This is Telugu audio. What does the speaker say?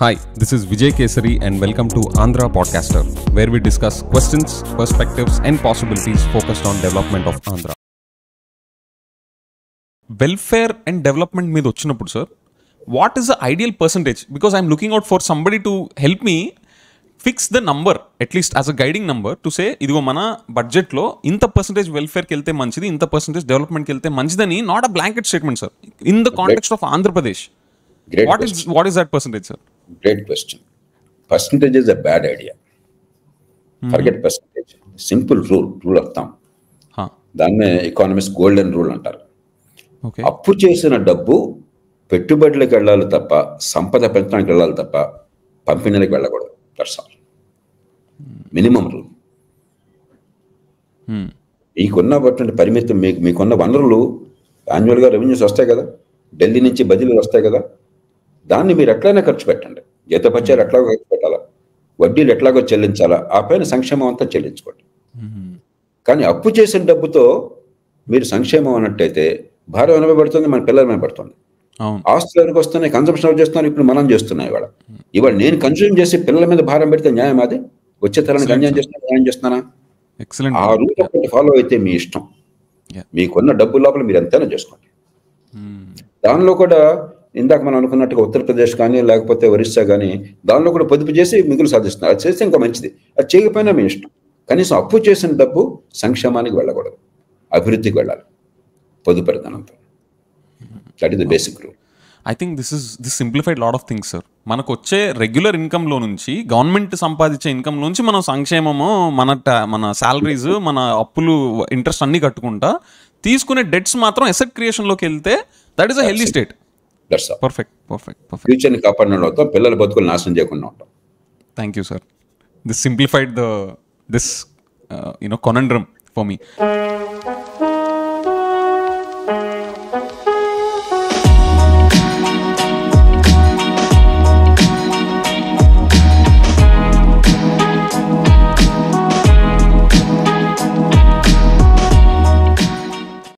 Hi, this is Vijay Kesari and welcome to Andhra Podcaster, where we discuss questions, perspectives and possibilities focused on development of Andhra. Welfare and development మీద వచ్చినప్పుడు sir, what is the ideal percentage? Because I'm looking out for somebody to help me fix the number, at least as a guiding number, to say, ఇదిగో మన బడ్జెట్లో ఇంత పర్సెంటేజ్ వెల్ఫేర్కి వెళ్తే మంచిది, ఇంత పర్సెంటేజ్ డెవలప్మెంట్కి వెళ్తే మంచిదని, not a blanket statement sir, in the context of Andhra Pradesh. What is that percentage, sir? Great question. Percentage is a bad idea. Forget percentage. Simple rule of thumb. దాన్నే ఎకానమిస్ట్ గోల్డెన్ రూల్ అంటారు. అప్పు చేసిన డబ్బు పెట్టుబడులకు వెళ్ళాలి తప్ప, సంపద పెంచడానికి వెళ్ళాలి తప్ప, పంపిణీలకు వెళ్ళకూడదు. That's all. Minimum rule. మీకున్నటువంటి పరిమితం, మీకున్న వనరులు యాన్యువల్గా రెవెన్యూస్ వస్తాయి కదా, ఢిల్లీ నుంచి బదిలీలు వస్తాయి కదా, దాన్ని మీరు ఎట్లయినా ఖర్చు పెట్టండి. జీతపత్యాలు ఎట్లాగో ఖర్చు పెట్టాలా, వడ్డీలు ఎట్లాగో చెల్లించాలా, ఆ పైన సంక్షేమం అంతా చెల్లించుకోండి. కానీ అప్పు చేసిన డబ్బుతో మీరు సంక్షేమం అన్నట్టయితే భారం ఎనభై పడుతుంది, మన పిల్లల మీద పడుతుంది. ఆస్తులు ఎవరికి వస్తున్నాయి, కన్సంప్షన్ ఎవరు చేస్తున్నారు, ఇప్పుడు మనం చేస్తున్నాయి. ఇవాళ నేను కన్స్యూమ్ చేసి పిల్లల మీద భారం పెడితే న్యాయం? అది వచ్చే తరానికి అన్యాయం చేస్తున్నా, న్యాయం చేస్తున్నానా? ఆ రూల్ ఒకటి ఫాలో అయితే మీ ఇష్టం. మీకున్న డబ్బు లోపల మీరు ఎంతైనా చేసుకోండి. దానిలో కూడా ఇందాక మనం అనుకున్నట్టుగా ఉత్తరప్రదేశ్ కానీ లేకపోతే ఒరిస్సా కానీ దానిలో కూడా పొదుపు చేసి మిగులు సాధిస్తున్నారు. అది చేస్తే ఇంకా మంచిది. అది చేయకపోయినా మీ ఇష్టం. కనీసం అప్పు చేసిన డబ్బు సంక్షేమానికి వెళ్ళకూడదు, అభివృద్ధికి వెళ్ళాలి పొదుపరితనంతో. That is the basic rule. I think this simplified lot of things sir. మనకు వచ్చే రెగ్యులర్ ఇన్కమ్లో నుంచి, గవర్నమెంట్ సంపాదించే ఇన్కమ్ నుంచి మనం సంక్షేమము, మన శాలరీస్, మన అప్పులు, ఇంట్రెస్ట్ అన్నీ కట్టుకుంటా తీసుకునే డెట్స్ మాత్రం అసెట్ క్రియేషన్లోకి వెళ్తే that is a healthy state. Perfect. ఫ్యూచర్ని కాపాడిన అవుతాం, పిల్లల బతుకులు నాశనం చేయకుండా ఉంటాం. Thank you sir. This simplified this conundrum for me.